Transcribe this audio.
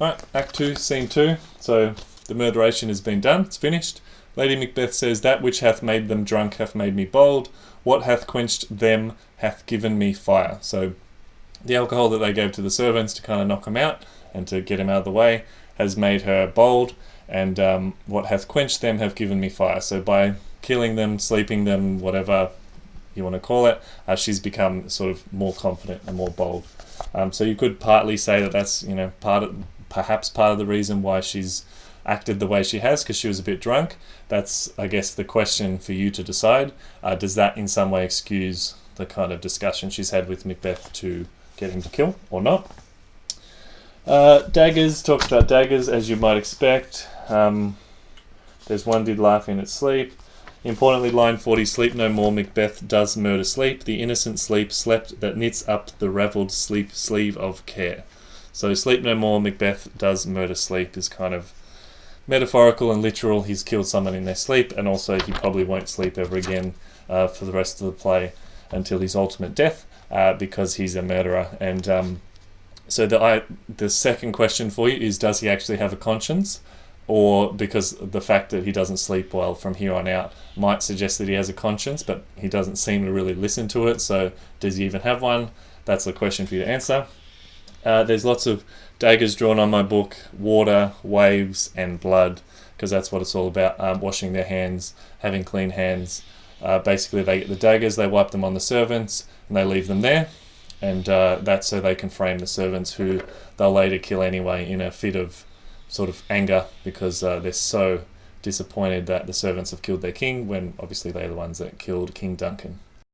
Alright, Act 2, Scene 2. So the murderation has been done, it's finished. Lady Macbeth says, "That which hath made them drunk hath made me bold. What hath quenched them hath given me fire." So the alcohol that they gave to the servants to kind of knock him out and to get him out of the way has made her bold, and what hath quenched them have given me fire. So by killing them, sleeping them, whatever you want to call it, she's become sort of more confident and more bold. So you could partly say that that's perhaps part of the reason why she's acted the way she has, because she was a bit drunk. That's, I guess, the question for you to decide. Does that in some way excuse the kind of discussion she's had with Macbeth to get him to kill or not? Daggers, talks about daggers as you might expect. There's one did laugh in its sleep. Importantly, line 40, "Sleep no more, Macbeth does murder sleep. The innocent sleep slept that knits up the ravelled sleep sleeve of care." So sleep no more, Macbeth does murder sleep is kind of metaphorical and literal. He's killed someone in their sleep, and also he probably won't sleep ever again for the rest of the play until his ultimate death, because he's a murderer. And so the second question for you is, does he actually have a conscience? Or because the fact that he doesn't sleep well from here on out might suggest that he has a conscience, but he doesn't seem to really listen to it. So does he even have one? That's the question for you to answer. There's lots of daggers drawn on my book: water, waves, and blood, because that's what it's all about. Washing their hands, having clean hands. Basically, they get the daggers, they wipe them on the servants, and they leave them there. And that's so they can frame the servants, who they'll later kill anyway in a fit of sort of anger, because they're so disappointed that the servants have killed their king, when obviously they're the ones that killed King Duncan.